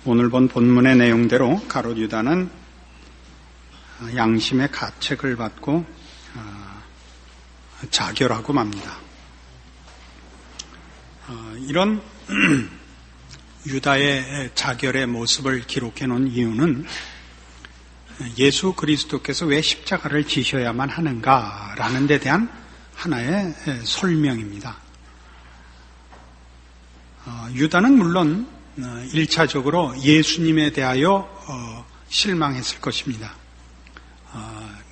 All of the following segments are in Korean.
오늘 본 본문의 내용대로 가롯 유다는 양심의 가책을 받고 자결하고 맙니다. 이런 유다의 자결의 모습을 기록해 놓은 이유는 예수 그리스도께서 왜 십자가를 지셔야만 하는가라는 데 대한 하나의 설명입니다. 유다는 물론 1차적으로 예수님에 대하여 실망했을 것입니다.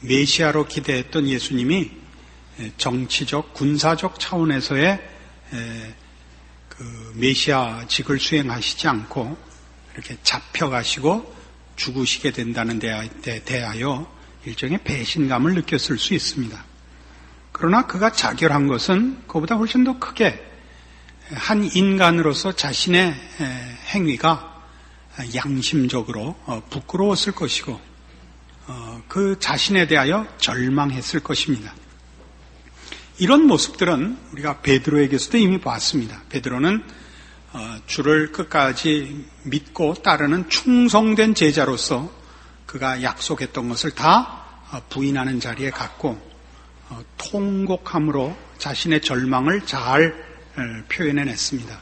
메시아로 기대했던 예수님이 정치적, 군사적 차원에서의 그 메시아직을 수행하시지 않고 이렇게 잡혀가시고 죽으시게 된다는 데 대하여 일종의 배신감을 느꼈을 수 있습니다. 그러나 그가 자결한 것은 그보다 훨씬 더 크게 한 인간으로서 자신의 행위가 양심적으로 부끄러웠을 것이고 그 자신에 대하여 절망했을 것입니다. 이런 모습들은 우리가 베드로에게서도 이미 봤습니다. 베드로는 주를 끝까지 믿고 따르는 충성된 제자로서 그가 약속했던 것을 다 부인하는 자리에 갔고 통곡함으로 자신의 절망을 잘 표현해냈습니다.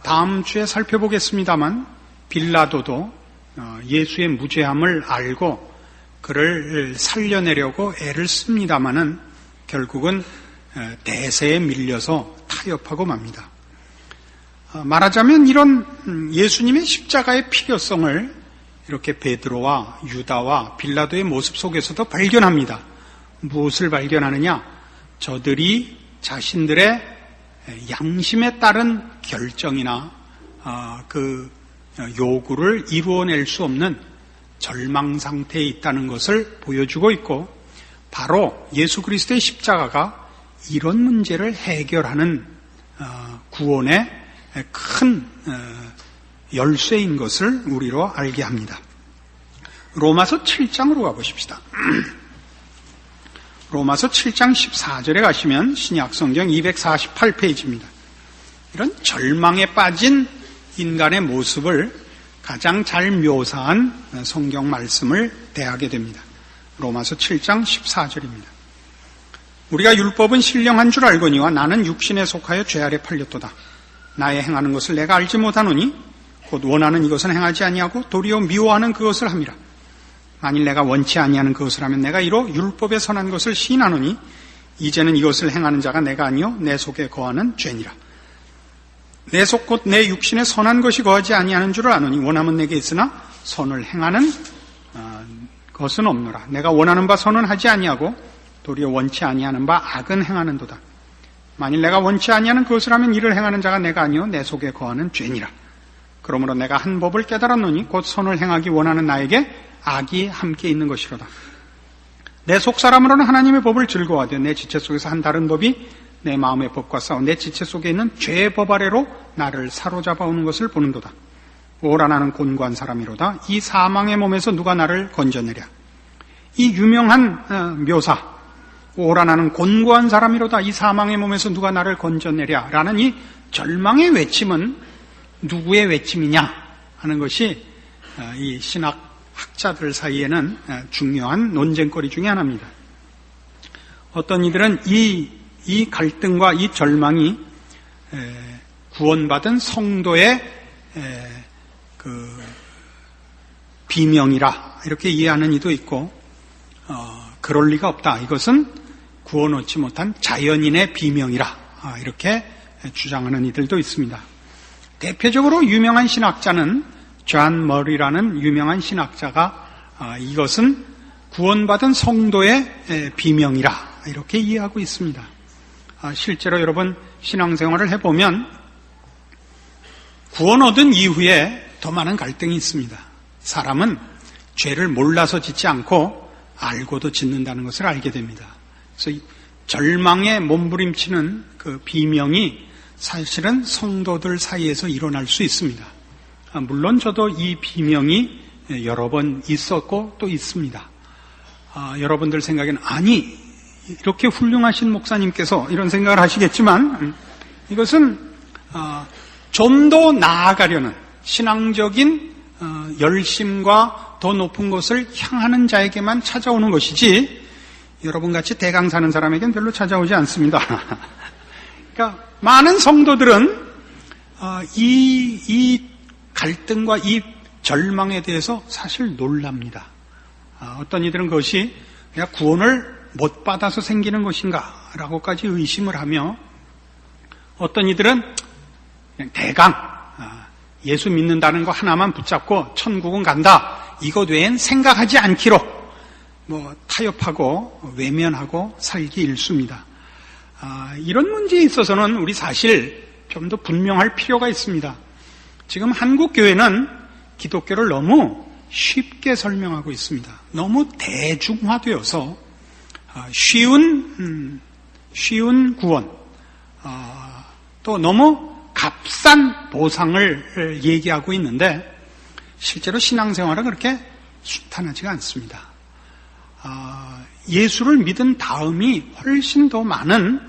다음 주에 살펴보겠습니다만 빌라도도 예수의 무죄함을 알고 그를 살려내려고 애를 씁니다마는 결국은 대세에 밀려서 타협하고 맙니다. 말하자면 이런 예수님의 십자가의 필요성을 이렇게 베드로와 유다와 빌라도의 모습 속에서도 발견합니다. 무엇을 발견하느냐? 저들이 자신들의 양심에 따른 결정이나 그 요구를 이루어낼 수 없는 절망 상태에 있다는 것을 보여주고 있고, 바로 예수 그리스도의 십자가가 이런 문제를 해결하는 구원의 큰 열쇠인 것을 우리로 알게 합니다. 로마서 7장으로 가보십시다. 로마서 7장 14절에 가시면 신약성경 248페이지입니다. 이런 절망에 빠진 인간의 모습을 가장 잘 묘사한 성경 말씀을 대하게 됩니다. 로마서 7장 14절입니다. 우리가 율법은 신령한 줄 알거니와 나는 육신에 속하여 죄 아래 팔렸도다. 나의 행하는 것을 내가 알지 못하노니 곧 원하는 이것은 행하지 아니하고 도리어 미워하는 그것을 함이라. 만일 내가 원치 아니하는 그것을 하면 내가 이로 율법에 선한 것을 시인하노니 이제는 이것을 행하는 자가 내가 아니요 내 속에 거하는 죄니라. 내 속 곧 내 육신에 선한 것이 거하지 아니하는 줄을 아노니 원함은 내게 있으나 선을 행하는 것은 없노라. 내가 원하는 바 선은 하지 아니하고 도리어 원치 아니하는 바 악은 행하는도다. 만일 내가 원치 아니하는 그것을 하면 이를 행하는 자가 내가 아니요 내 속에 거하는 죄니라. 그러므로 내가 한 법을 깨달았노니 곧 선을 행하기 원하는 나에게 악이 함께 있는 것이로다. 내 속사람으로는 하나님의 법을 즐거워하되 내 지체 속에서 한 다른 법이 내 마음의 법과 싸워 내 지체 속에 있는 죄의 법 아래로 나를 사로잡아 오는 것을 보는도다. 오라 나는 곤고한 사람이로다. 이 사망의 몸에서 누가 나를 건져내랴. 이 유명한 묘사, 오라 나는 곤고한 사람이로다. 이 사망의 몸에서 누가 나를 건져내랴 라는 이 절망의 외침은 누구의 외침이냐 하는 것이 이 신학 학자들 사이에는 중요한 논쟁거리 중에 하나입니다. 어떤 이들은 이 갈등과 이 절망이 구원받은 성도의 그 비명이라 이렇게 이해하는 이도 있고, 그럴 리가 없다. 이것은 구원 얻지 못한 자연인의 비명이라 이렇게 주장하는 이들도 있습니다. 대표적으로 유명한 신학자는 존 머리라는 유명한 신학자가 이것은 구원받은 성도의 비명이라 이렇게 이해하고 있습니다. 실제로 여러분 신앙생활을 해보면 구원 얻은 이후에 더 많은 갈등이 있습니다. 사람은 죄를 몰라서 짓지 않고 알고도 짓는다는 것을 알게 됩니다. 그래서 절망에 몸부림치는 그 비명이 사실은 성도들 사이에서 일어날 수 있습니다. 물론 저도 이 비명이 여러 번 있었고 또 있습니다. 여러분들 생각에는 아니 이렇게 훌륭하신 목사님께서 이런 생각을 하시겠지만 이것은 좀 더 나아가려는 신앙적인 열심과 더 높은 곳을 향하는 자에게만 찾아오는 것이지 여러분같이 대강 사는 사람에겐 별로 찾아오지 않습니다. 그러니까 많은 성도들은 이 갈등과 이 절망에 대해서 사실 놀랍니다. 어떤 이들은 그것이 그냥 구원을 못 받아서 생기는 것인가 라고까지 의심을 하며, 어떤 이들은 그냥 대강 예수 믿는다는 거 하나만 붙잡고 천국은 간다, 이것 외엔 생각하지 않기로 타협하고 외면하고 살기 일쑤입니다. 이런 문제에 있어서는 우리 사실 좀 더 분명할 필요가 있습니다. 지금 한국 교회는 기독교를 너무 쉽게 설명하고 있습니다. 너무 대중화되어서 쉬운 구원, 또 너무 값싼 보상을 얘기하고 있는데 실제로 신앙생활은 그렇게 순탄하지가 않습니다. 예수를 믿은 다음이 훨씬 더 많은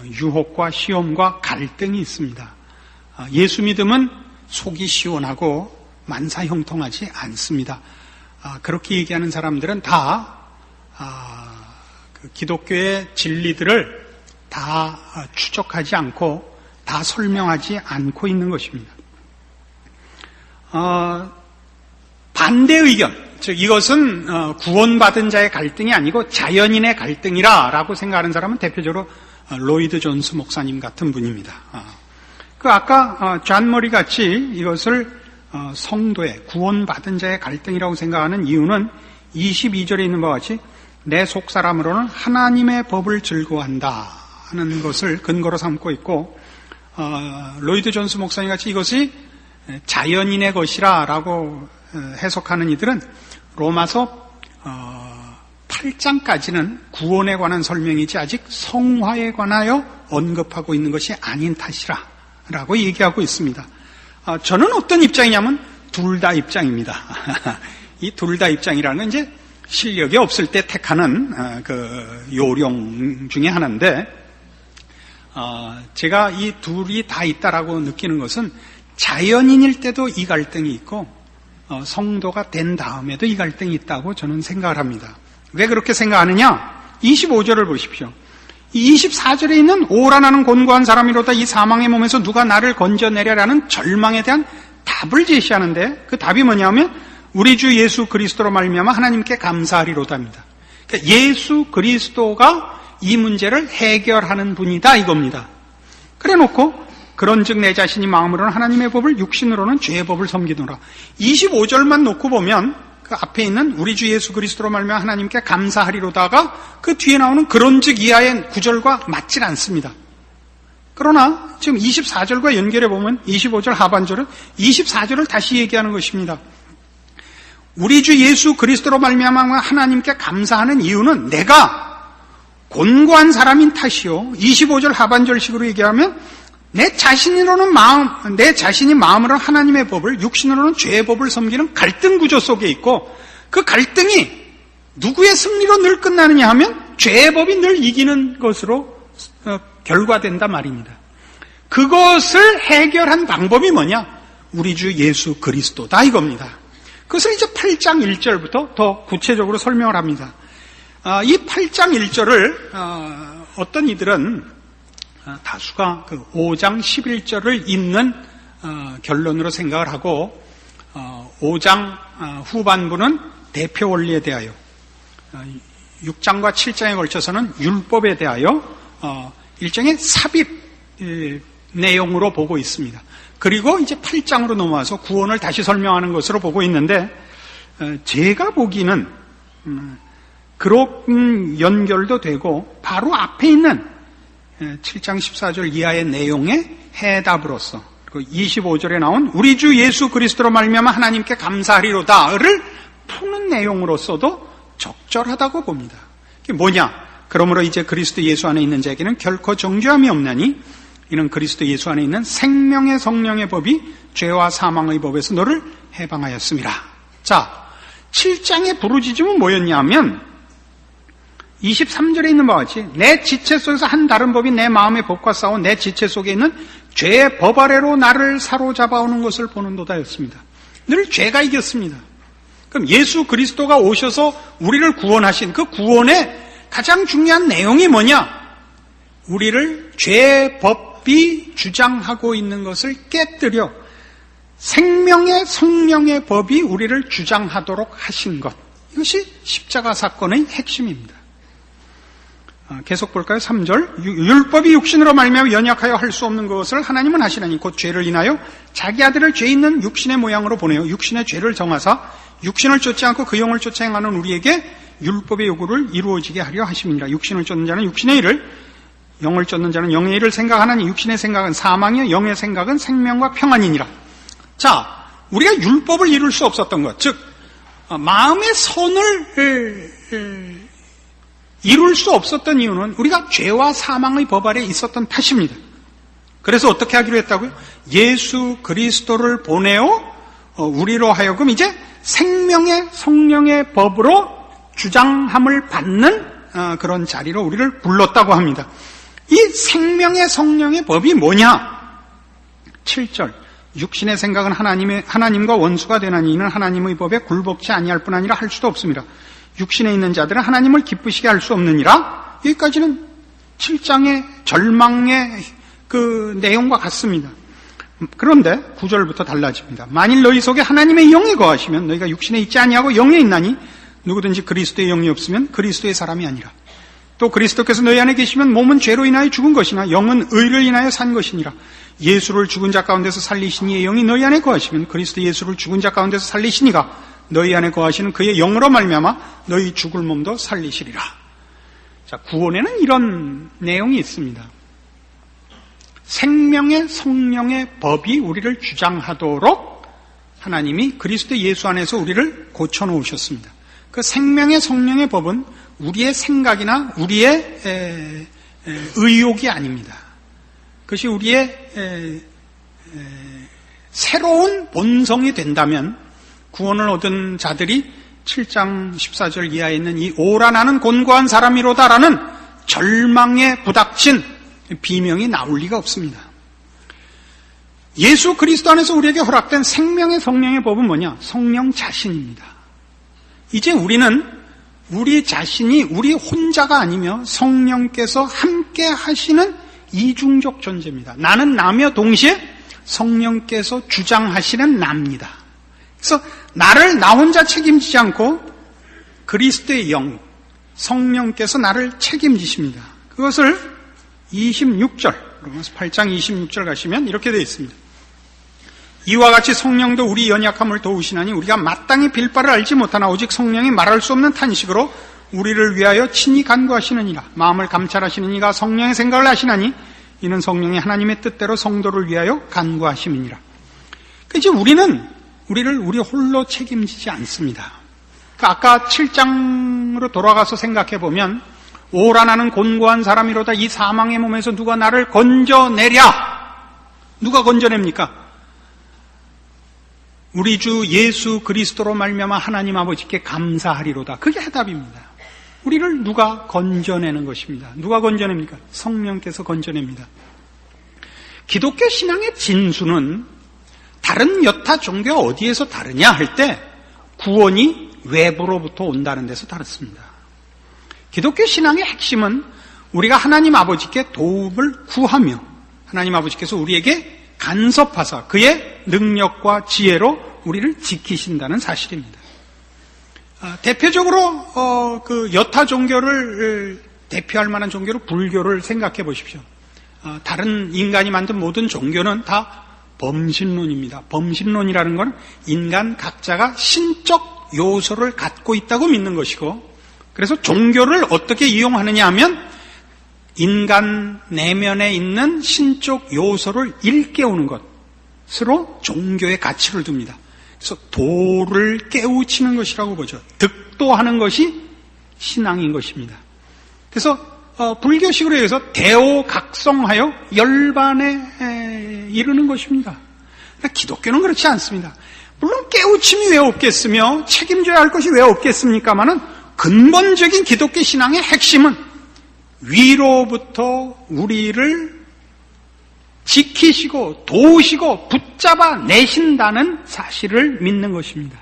유혹과 시험과 갈등이 있습니다. 예수 믿음은 속이 시원하고 만사형통하지 않습니다. 그렇게 얘기하는 사람들은 다 기독교의 진리들을 다 추적하지 않고 다 설명하지 않고 있는 것입니다. 반대 의견, 즉 이것은 구원받은 자의 갈등이 아니고 자연인의 갈등이라고 생각하는 사람은 대표적으로 로이드 존스 목사님 같은 분입니다. 아까 존 머리 같이 이것을 성도의 구원받은 자의 갈등이라고 생각하는 이유는 22절에 있는 바와 같이 내 속사람으로는 하나님의 법을 즐거워한다 하는 것을 근거로 삼고 있고, 로이드 존스 목사님 같이 이것이 자연인의 것이라고 해석하는 이들은 로마서 8장까지는 구원에 관한 설명이지 아직 성화에 관하여 언급하고 있는 것이 아닌 탓이라 라고 얘기하고 있습니다. 저는 어떤 입장이냐면 둘 다 입장입니다. 이 둘 다 입장이라는 건 이제 실력이 없을 때 택하는 그 요령 중에 하나인데, 제가 이 둘이 다 있다라고 느끼는 것은 자연인일 때도 이 갈등이 있고 성도가 된 다음에도 이 갈등이 있다고 저는 생각을 합니다. 왜 그렇게 생각하느냐? 25절을 보십시오. 이 24절에 있는 오라나는 곤고한 사람이로다 이 사망의 몸에서 누가 나를 건져내려라는 절망에 대한 답을 제시하는데, 그 답이 뭐냐면 우리 주 예수 그리스도로 말미암아 하나님께 감사하리로다입니다. 그러니까 예수 그리스도가 이 문제를 해결하는 분이다 이겁니다. 그래놓고 그런즉 내 자신이 마음으로는 하나님의 법을 육신으로는 죄의 법을 섬기노라. 25절만 놓고 보면 그 앞에 있는 우리 주 예수 그리스도로 말미암아 하나님께 감사하리로다가 그 뒤에 나오는 그런즉 이하의 구절과 맞질 않습니다. 그러나 지금 24절과 연결해 보면 25절 하반절은 24절을 다시 얘기하는 것입니다. 우리 주 예수 그리스도로 말미암아 하나님께 감사하는 이유는 내가 곤고한 사람인 탓이요. 25절 하반절식으로 얘기하면 내 자신이 마음으로 하나님의 법을, 육신으로는 죄의 법을 섬기는 갈등 구조 속에 있고, 그 갈등이 누구의 승리로 늘 끝나느냐 하면 죄의 법이 늘 이기는 것으로 결과된다 말입니다. 그것을 해결한 방법이 뭐냐? 우리 주 예수 그리스도다 이겁니다. 그것을 이제 8장 1절부터 더 구체적으로 설명을 합니다. 이 8장 1절을 어떤 이들은 다수가 그 5장 11절을 잇는 결론으로 생각을 하고, 5장 후반부는 대표 원리에 대하여, 6장과 7장에 걸쳐서는 율법에 대하여 일종의 삽입 내용으로 보고 있습니다. 그리고 이제 8장으로 넘어와서 구원을 다시 설명하는 것으로 보고 있는데, 제가 보기에는 그런 연결도 되고 바로 앞에 있는 7장 14절 이하의 내용의 해답으로서, 그리고 25절에 나온 우리 주 예수 그리스도로 말미암아 하나님께 감사하리로다를 푸는 내용으로서도 적절하다고 봅니다. 이게 뭐냐? 그러므로 이제 그리스도 예수 안에 있는 자에게는 결코 정죄함이 없나니 이는 그리스도 예수 안에 있는 생명의 성령의 법이 죄와 사망의 법에서 너를 해방하였습니다. 자, 7장의 부르짖음은 뭐였냐면 23절에 있는 바와 같이 내 지체 속에서 한 다른 법이 내 마음의 법과 싸워 내 지체 속에 있는 죄의 법 아래로 나를 사로잡아오는 것을 보는도다였습니다. 늘 죄가 이겼습니다. 그럼 예수 그리스도가 오셔서 우리를 구원하신 그 구원의 가장 중요한 내용이 뭐냐? 우리를 죄의 법이 주장하고 있는 것을 깨뜨려 생명의 성령의 법이 우리를 주장하도록 하신 것. 이것이 십자가 사건의 핵심입니다. 계속 볼까요? 3절. 율법이 육신으로 말미암아 연약하여 할 수 없는 것을 하나님은 하시나니 곧 죄를 인하여 자기 아들을 죄 있는 육신의 모양으로 보내어 육신의 죄를 정하사 육신을 쫓지 않고 그 영을 쫓아 행하는 우리에게 율법의 요구를 이루어지게 하려 하심이니라. 육신을 쫓는 자는 육신의 일을, 영을 쫓는 자는 영의 일을 생각하나니 육신의 생각은 사망이요 영의 생각은 생명과 평안이니라. 자, 우리가 율법을 이룰 수 없었던 것, 즉 마음의 선을 이룰 수 없었던 이유는 우리가 죄와 사망의 법 아래 있었던 탓입니다. 그래서 어떻게 하기로 했다고요? 예수 그리스도를 보내어 우리로 하여금 이제 생명의 성령의 법으로 주장함을 받는 그런 자리로 우리를 불렀다고 합니다. 이 생명의 성령의 법이 뭐냐? 7절. 육신의 생각은 하나님과 원수가 되나니 이는 하나님의 법에 굴복치 아니할 뿐 아니라 할 수도 없습니다. 육신에 있는 자들은 하나님을 기쁘시게 할 수 없느니라. 여기까지는 7장의 절망의 그 내용과 같습니다. 그런데 9절부터 달라집니다. 만일 너희 속에 하나님의 영이 거하시면 너희가 육신에 있지 아니하고 영에 있나니 누구든지 그리스도의 영이 없으면 그리스도의 사람이 아니라. 또 그리스도께서 너희 안에 계시면 몸은 죄로 인하여 죽은 것이나 영은 의를 인하여 산 것이니라. 예수를 죽은 자 가운데서 살리신 이의 영이 너희 안에 거하시면 그리스도 예수를 죽은 자 가운데서 살리시니가 너희 안에 거하시는 그의 영으로 말미암아 너희 죽을 몸도 살리시리라. 자, 구원에는 이런 내용이 있습니다. 생명의 성령의 법이 우리를 주장하도록 하나님이 그리스도 예수 안에서 우리를 고쳐놓으셨습니다. 그 생명의 성령의 법은 우리의 생각이나 우리의 의욕이 아닙니다. 그것이 우리의 새로운 본성이 된다면 구원을 얻은 자들이 7장 14절 이하에 있는 이 오라 나는 곤고한 사람이로다라는 절망에 부닥친 비명이 나올 리가 없습니다. 예수 그리스도 안에서 우리에게 허락된 생명의 성령의 법은 뭐냐? 성령 자신입니다. 이제 우리는 우리 자신이 우리 혼자가 아니며 성령께서 함께 하시는 이중적 존재입니다. 나는 나며 동시에 성령께서 주장하시는 나입니다. 그래서 나를 나 혼자 책임지지 않고 그리스도의 영, 성령께서 나를 책임지십니다. 그것을 26절, 로마서 8장 26절 가시면 이렇게 되어 있습니다. 이와 같이 성령도 우리 연약함을 도우시나니 우리가 마땅히 빌 바를 알지 못하나 오직 성령이 말할 수 없는 탄식으로 우리를 위하여 친히 간구하시느니라. 마음을 감찰하시는 이가 성령의 생각을 하시나니 이는 성령이 하나님의 뜻대로 성도를 위하여 간구하심이니라. 이제 우리는 우리를 우리 홀로 책임지지 않습니다. 아까 7장으로 돌아가서 생각해 보면 오라 나는 곤고한 사람이로다 이 사망의 몸에서 누가 나를 건져내랴. 누가 건져냅니까? 우리 주 예수 그리스도로 말미암아 하나님 아버지께 감사하리로다. 그게 해답입니다. 우리를 누가 건져내는 것입니다. 누가 건져냅니까? 성령께서 건져냅니다. 기독교 신앙의 진수는 다른 여타 종교가 어디에서 다르냐 할 때 구원이 외부로부터 온다는 데서 다릅니다. 기독교 신앙의 핵심은 우리가 하나님 아버지께 도움을 구하며 하나님 아버지께서 우리에게 간섭하사 그의 능력과 지혜로 우리를 지키신다는 사실입니다. 대표적으로 그 여타 종교를 대표할 만한 종교로 불교를 생각해 보십시오. 다른 인간이 만든 모든 종교는 다 범신론입니다. 범신론이라는 건 인간 각자가 신적 요소를 갖고 있다고 믿는 것이고, 그래서 종교를 어떻게 이용하느냐 하면 인간 내면에 있는 신적 요소를 일깨우는 것으로 종교의 가치를 둡니다. 그래서 도를 깨우치는 것이라고 보죠. 득도하는 것이 신앙인 것입니다. 그래서 불교식으로 해서 대오각성하여 열반에 이르는 것입니다. 기독교는 그렇지 않습니다. 물론 깨우침이 왜 없겠으며 책임져야 할 것이 왜 없겠습니까마는 근본적인 기독교 신앙의 핵심은 위로부터 우리를 지키시고 도우시고 붙잡아 내신다는 사실을 믿는 것입니다.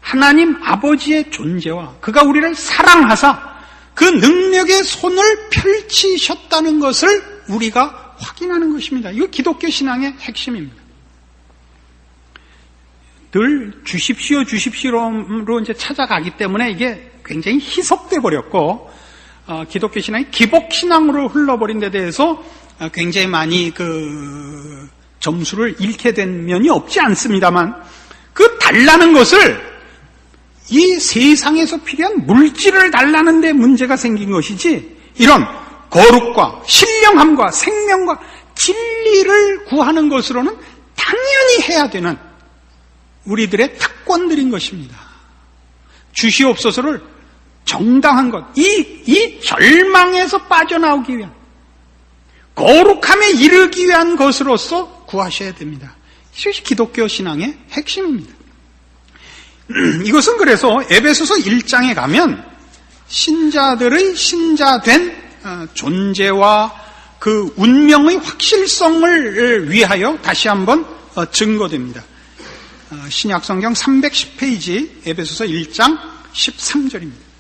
하나님 아버지의 존재와 그가 우리를 사랑하사 그 능력의 손을 펼치셨다는 것을 우리가 확인하는 것입니다. 이거 기독교 신앙의 핵심입니다. 늘 주십시오로 이제 찾아가기 때문에 이게 굉장히 희석돼 버렸고, 기독교 신앙이 기복 신앙으로 흘러버린 데 대해서 굉장히 많이 점수를 잃게 된 면이 없지 않습니다만, 그 달라는 것을 이 세상에서 필요한 물질을 달라는 데 문제가 생긴 것이지, 이런 거룩과 신령함과 생명과 진리를 구하는 것으로는 당연히 해야 되는 우리들의 특권들인 것입니다. 주시옵소서를 정당한 것, 이 절망에서 빠져나오기 위한, 거룩함에 이르기 위한 것으로서 구하셔야 됩니다. 이것이 기독교 신앙의 핵심입니다. 이것은 그래서 에베소서 1장에 가면 신자들의 신자된 존재와 그 운명의 확실성을 위하여 다시 한번 증거됩니다. 신약성경 310페이지 에베소서 1장 13절입니다.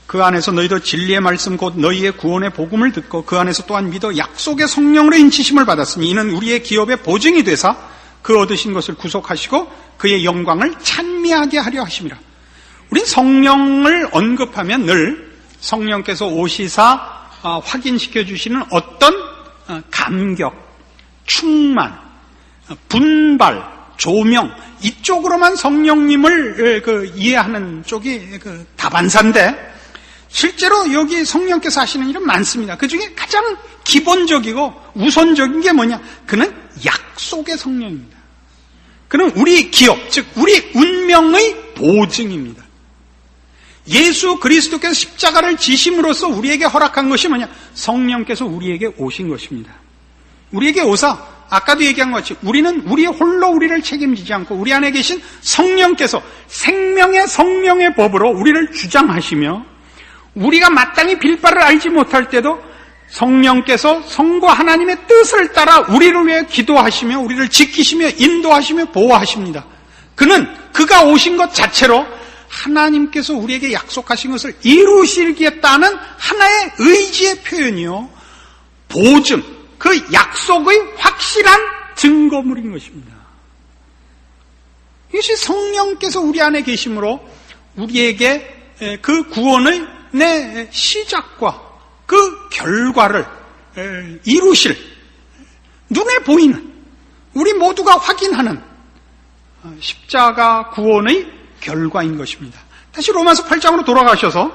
그 안에서 너희도 진리의 말씀 곧 너희의 구원의 복음을 듣고 그 안에서 또한 믿어 약속의 성령으로 인치심을 받았으니 이는 우리의 기업의 보증이 되사 그 얻으신 것을 구속하시고 그의 영광을 찬미하게 하려 하심이라. 우린 성령을 언급하면 늘 성령께서 오시사 확인시켜 주시는 어떤 감격, 충만, 분발, 조명, 이쪽으로만 성령님을 이해하는 쪽이 다반사인데, 실제로 여기 성령께서 하시는 일은 많습니다. 그 중에 가장 기본적이고 우선적인 게 뭐냐? 그는 약속의 성령입니다. 그는 우리 기업, 즉 우리 운명의 보증입니다. 예수 그리스도께서 십자가를 지심으로써 우리에게 허락한 것이 뭐냐? 성령께서 우리에게 오신 것입니다. 우리에게 오사, 아까도 얘기한 것 같이 우리는 우리 홀로 우리를 책임지지 않고 우리 안에 계신 성령께서 생명의 성령의 법으로 우리를 주장하시며, 우리가 마땅히 빌바를 알지 못할 때도 성령께서 성부 하나님의 뜻을 따라 우리를 위해 기도하시며 우리를 지키시며 인도하시며 보호하십니다. 그가 오신 것 자체로 하나님께서 우리에게 약속하신 것을 이루시겠다는 하나의 의지의 표현이요, 보증, 그 약속의 확실한 증거물인 것입니다. 이것이 성령께서 우리 안에 계심으로 우리에게 그 구원의 시작과 그 결과를 이루실, 눈에 보이는, 우리 모두가 확인하는 십자가 구원의 결과인 것입니다. 다시 로마서 8장으로 돌아가셔서,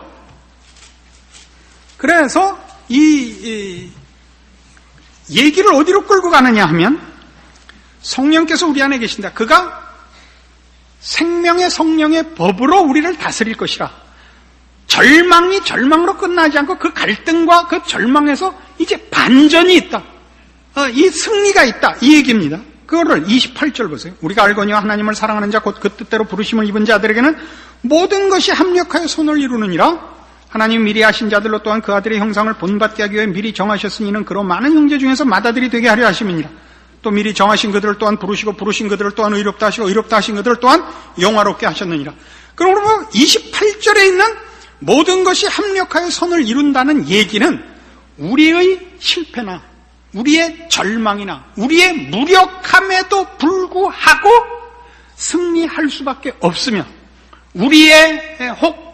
그래서 이 얘기를 어디로 끌고 가느냐 하면, 성령께서 우리 안에 계신다. 그가 생명의 성령의 법으로 우리를 다스릴 것이라. 절망이 절망으로 끝나지 않고 그 갈등과 그 절망에서 이제 반전이 있다. 이 승리가 있다. 이 얘기입니다. 그거를 28절 보세요. 우리가 알거니와 하나님을 사랑하는 자 곧 그 뜻대로 부르심을 입은 자들에게는 모든 것이 합력하여 선을 이루느니라. 하나님 미리 하신 자들로 또한 그 아들의 형상을 본받게 하기 위해 미리 정하셨으니 이는 그로 많은 형제 중에서 맏아들이 되게 하려 하심이니라. 또 미리 정하신 그들을 또한 부르시고 부르신 그들을 또한 의롭다 하시고 의롭다 하신 그들을 또한 영화롭게 하셨느니라. 그러므로 28절에 있는 모든 것이 합력하여 선을 이룬다는 얘기는 우리의 실패나 우리의 절망이나 우리의 무력함에도 불구하고 승리할 수밖에 없으며,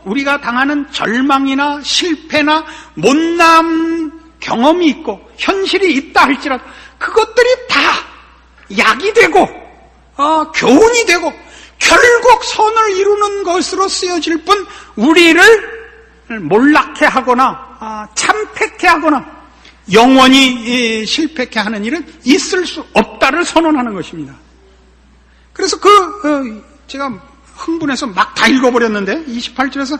우리가 당하는 절망이나 실패나 못남 경험이 있고 현실이 있다 할지라도 그것들이 다 약이 되고 교훈이 되고 결국 선을 이루는 것으로 쓰여질 뿐 우리를 몰락해 하거나 참패케 하거나 영원히 실패케 하는 일은 있을 수 없다를 선언하는 것입니다. 그래서 제가 흥분해서 막 다 읽어버렸는데 28절에서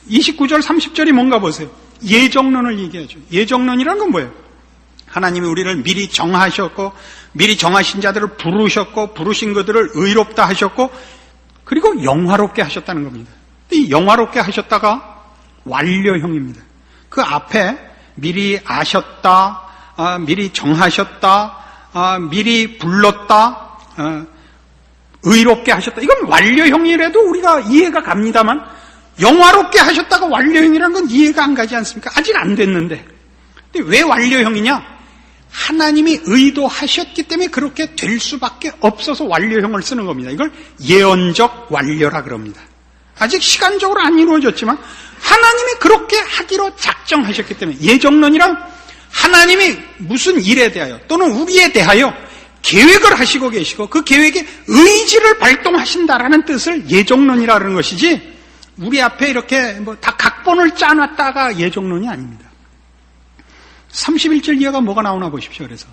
29절 30절이 뭔가 보세요. 예정론을 얘기하죠. 예정론이라는 건 뭐예요? 하나님이 우리를 미리 정하셨고 미리 정하신 자들을 부르셨고 부르신 그들을 의롭다 하셨고 그리고 영화롭게 하셨다는 겁니다. 이 영화롭게 하셨다가 완료형입니다. 그 앞에 미리 아셨다, 미리 정하셨다, 미리 불렀다, 의롭게 하셨다. 이건 완료형이라도 우리가 이해가 갑니다만 영화롭게 하셨다가 완료형이라는 건 이해가 안 가지 않습니까? 아직 안 됐는데. 근데 왜 완료형이냐? 하나님이 의도하셨기 때문에 그렇게 될 수밖에 없어서 완료형을 쓰는 겁니다. 이걸 예언적 완료라 그럽니다. 아직 시간적으로 안 이루어졌지만 하나님이 그렇게 하기로 작정하셨기 때문에, 예정론이란 하나님이 무슨 일에 대하여 또는 우리에 대하여 계획을 하시고 계시고 그 계획에 의지를 발동하신다라는 뜻을 예정론이라 그러는 것이지, 우리 앞에 이렇게 다 각본을 짜놨다가 예정론이 아닙니다. 31절 이하가 뭐가 나오나 보십시오. 그래서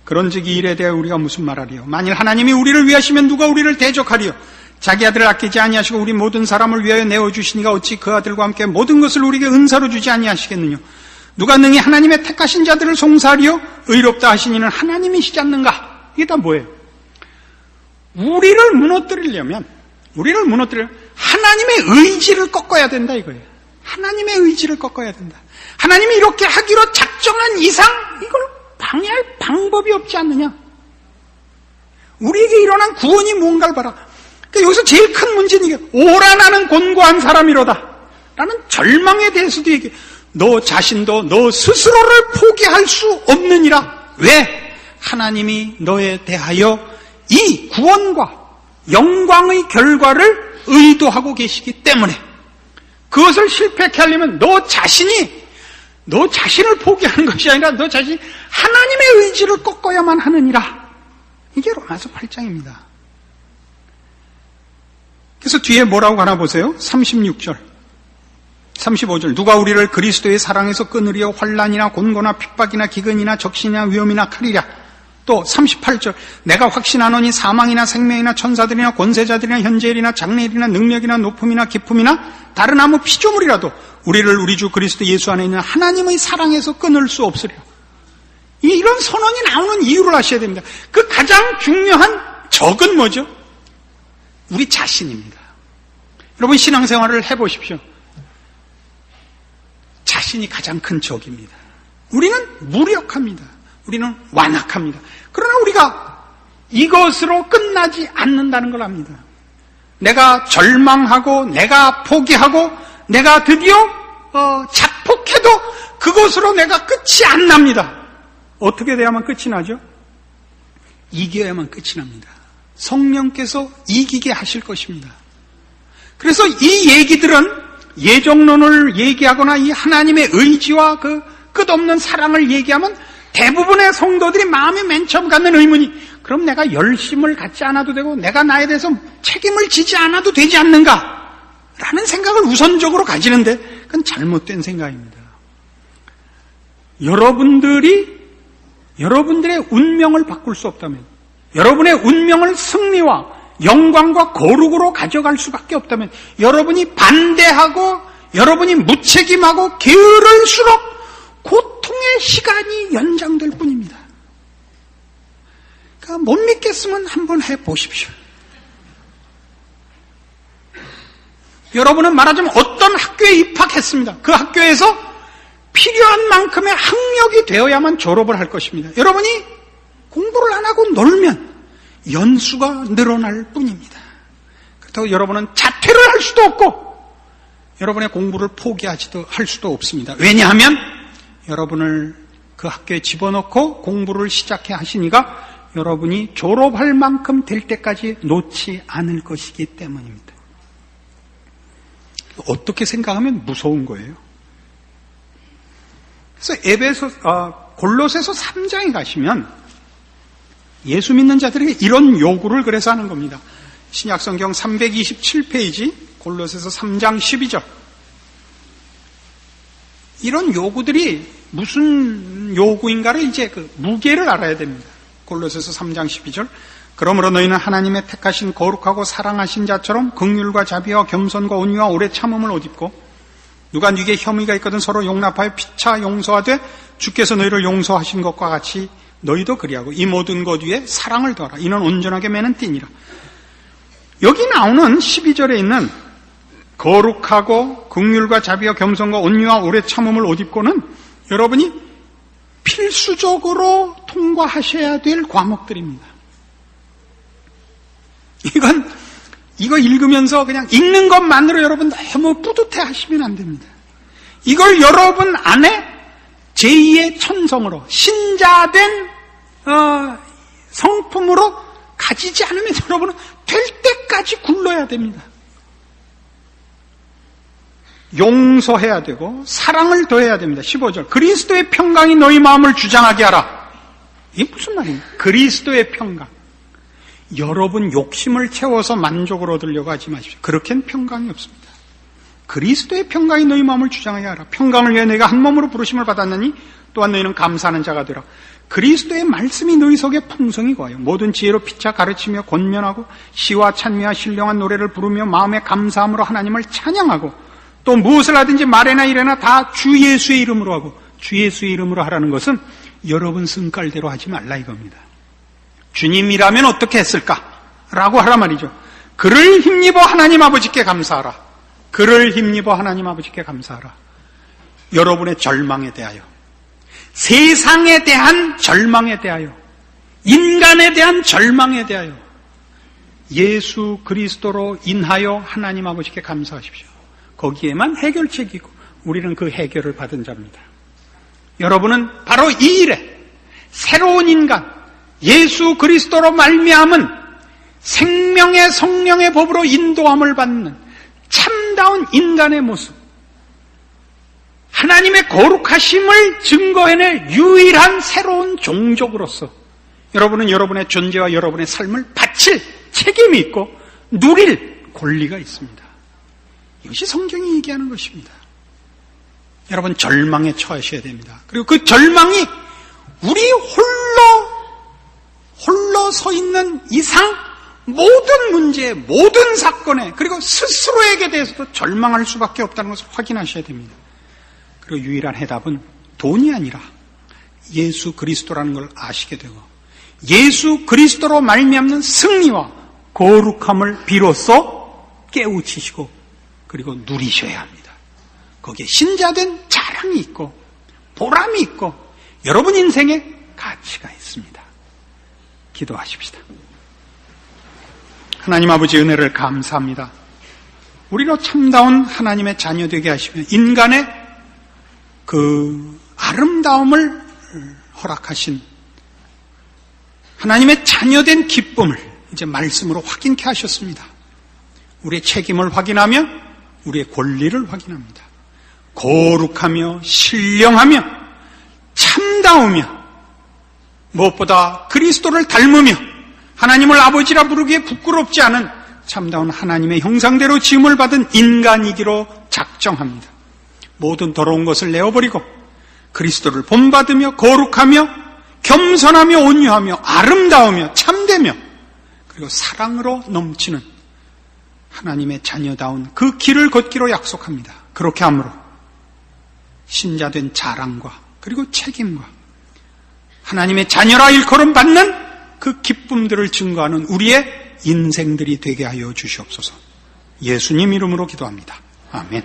그런즉 이 일에 대하여 우리가 무슨 말하리요? 만일 하나님이 우리를 위하시면 누가 우리를 대적하리요? 자기 아들을 아끼지 아니하시고 우리 모든 사람을 위하여 내어주시니가 어찌 그 아들과 함께 모든 것을 우리에게 은사로 주지 아니하시겠느냐? 누가 능히 하나님의 택하신 자들을 송사하리요? 의롭다 하신 이는 하나님이시지 않는가? 이게 다 뭐예요? 우리를 무너뜨리려면 하나님의 의지를 꺾어야 된다 이거예요. 하나님의 의지를 꺾어야 된다. 하나님이 이렇게 하기로 작정한 이상 이걸 방해할 방법이 없지 않느냐? 우리에게 일어난 구원이 뭔가를 봐라. 그러니까 여기서 제일 큰 문제는 이게 오라 나는 곤고한 사람이로다 라는 절망에 대해서도 얘기해. 너 자신도 너 스스로를 포기할 수 없느니라. 왜? 하나님이 너에 대하여 이 구원과 영광의 결과를 의도하고 계시기 때문에, 그것을 실패케 하려면 너 자신을 포기하는 것이 아니라 너 자신이 하나님의 의지를 꺾어야만 하느니라. 이게 로마서 8장입니다. 그래서 뒤에 뭐라고 가나 보세요. 36절, 35절. 누가 우리를 그리스도의 사랑에서 끊으리요? 환난이나 곤고나 핍박이나 기근이나 적신이나 위험이나 칼이랴. 또 38절. 내가 확신하노니 사망이나 생명이나 천사들이나 권세자들이나 현재일이나 장래일이나 능력이나 높음이나 깊음이나 다른 아무 피조물이라도 우리를 우리 주 그리스도 예수 안에 있는 하나님의 사랑에서 끊을 수 없으리라. 이런 선언이 나오는 이유를 아셔야 됩니다. 그 가장 중요한 적은 뭐죠? 우리 자신입니다. 여러분 신앙생활을 해보십시오. 자신이 가장 큰 적입니다. 우리는 무력합니다. 우리는 완악합니다. 그러나 우리가 이것으로 끝나지 않는다는 걸 압니다. 내가 절망하고 내가 포기하고 내가 드디어 자폭해도 그것으로 내가 끝이 안 납니다. 어떻게 돼야만 끝이 나죠? 이겨야만 끝이 납니다. 성령께서 이기게 하실 것입니다. 그래서 이 얘기들은 예정론을 얘기하거나 이 하나님의 의지와 그 끝없는 사랑을 얘기하면 대부분의 성도들이 마음에 맨 처음 갖는 의문이, 그럼 내가 열심을 갖지 않아도 되고 내가 나에 대해서 책임을 지지 않아도 되지 않는가? 라는 생각을 우선적으로 가지는데 그건 잘못된 생각입니다. 여러분들의 운명을 바꿀 수 없다면, 여러분의 운명을 승리와 영광과 거룩으로 가져갈 수밖에 없다면, 여러분이 반대하고 여러분이 무책임하고 게으를수록 고통의 시간이 연장될 뿐입니다. 그러니까 못 믿겠으면 한번 해보십시오. 여러분은 말하자면 어떤 학교에 입학했습니다. 그 학교에서 필요한 만큼의 학력이 되어야만 졸업을 할 것입니다. 여러분이 공부를 안 하고 놀면 연수가 늘어날 뿐입니다. 그렇다고 여러분은 자퇴를 할 수도 없고 여러분의 공부를 포기하지도 할 수도 없습니다. 왜냐하면 여러분을 그 학교에 집어넣고 공부를 시작해 하시니까 여러분이 졸업할 만큼 될 때까지 놓지 않을 것이기 때문입니다. 어떻게 생각하면 무서운 거예요. 그래서 골로새서 3장에 가시면 예수 믿는 자들에게 이런 요구를 그래서 하는 겁니다. 신약성경 327페이지 골로새서 3장 12절. 이런 요구들이 무슨 요구인가를 이제 그 무게를 알아야 됩니다. 골로새서 3장 12절. 그러므로 너희는 하나님의 택하신 거룩하고 사랑하신 자처럼 긍휼과 자비와 겸손과 온유와 오래 참음을 옷 입고, 누가 네게 혐의가 있거든 서로 용납하여 피차 용서하되 주께서 너희를 용서하신 것과 같이 너희도 그리하고 이 모든 것 위에 사랑을 더하라. 이는 온전하게 매는 띠니라. 여기 나오는 12절에 있는 거룩하고 긍휼과 자비와 겸손과 온유와 오래 참음을 옷 입고는 여러분이 필수적으로 통과하셔야 될 과목들입니다. 이거 읽으면서 그냥 읽는 것만으로 여러분 너무 뿌듯해 하시면 안 됩니다. 이걸 여러분 안에 제2의 천성으로 신자된 성품으로 가지지 않으면 여러분은 될 때까지 굴러야 됩니다. 용서해야 되고 사랑을 더해야 됩니다. 15절 그리스도의 평강이 너희 마음을 주장하게 하라. 이게 무슨 말입니까? 그리스도의 평강. 여러분 욕심을 채워서 만족을 얻으려고 하지 마십시오. 그렇게는 평강이 없습니다. 그리스도의 평강이 너희 마음을 주장하게 하라. 평강을 위해 너희가 한 몸으로 부르심을 받았느니 또한 너희는 감사하는 자가 되라. 그리스도의 말씀이 너희 속에 풍성히 거하여 모든 지혜로 피차 가르치며 권면하고 시와 찬미와 신령한 노래를 부르며 마음의 감사함으로 하나님을 찬양하고 또 무엇을 하든지 말에나 일에나 다 주 예수의 이름으로 하고 주 예수의 이름으로 하라는 것은 여러분 성깔대로 하지 말라 이겁니다. 주님이라면 어떻게 했을까? 라고 하란 말이죠. 그를 힘입어 하나님 아버지께 감사하라. 그를 힘입어 하나님 아버지께 감사하라. 여러분의 절망에 대하여, 세상에 대한 절망에 대하여, 인간에 대한 절망에 대하여 예수 그리스도로 인하여 하나님 아버지께 감사하십시오. 거기에만 해결책이고 우리는 그 해결을 받은 자입니다. 여러분은 바로 이 일에 새로운 인간 예수 그리스도로 말미암은 생명의 성령의 법으로 인도함을 받는 참다운 인간의 모습, 하나님의 거룩하심을 증거해낼 유일한 새로운 종족으로서 여러분은 여러분의 존재와 여러분의 삶을 바칠 책임이 있고 누릴 권리가 있습니다. 이것이 성경이 얘기하는 것입니다. 여러분 절망에 처하셔야 됩니다. 그리고 그 절망이 우리 홀로 서 있는 이상 모든 문제, 모든 사건에 그리고 스스로에게 대해서도 절망할 수밖에 없다는 것을 확인하셔야 됩니다. 그리고 유일한 해답은 돈이 아니라 예수 그리스도라는 걸 아시게 되고 예수 그리스도로 말미암는 승리와 거룩함을 비로소 깨우치시고 그리고 누리셔야 합니다. 거기에 신자된 자랑이 있고 보람이 있고 여러분 인생에 가치가 있습니다. 기도하십시다. 하나님 아버지 은혜를 감사합니다. 우리로 참다운 하나님의 자녀 되게 하시며 인간의 그 아름다움을 허락하신 하나님의 자녀된 기쁨을 이제 말씀으로 확인케 하셨습니다. 우리의 책임을 확인하며 우리의 권리를 확인합니다. 거룩하며 신령하며 참다우며 무엇보다 그리스도를 닮으며 하나님을 아버지라 부르기에 부끄럽지 않은 참다운 하나님의 형상대로 지음을 받은 인간이기로 작정합니다. 모든 더러운 것을 내어버리고 그리스도를 본받으며 거룩하며 겸손하며 온유하며 아름다우며 참되며 그리고 사랑으로 넘치는 하나님의 자녀다운 그 길을 걷기로 약속합니다. 그렇게 함으로 신자된 자랑과 그리고 책임과 하나님의 자녀라 일컬음 받는 그 기쁨들을 증거하는 우리의 인생들이 되게 하여 주시옵소서. 예수님 이름으로 기도합니다. 아멘.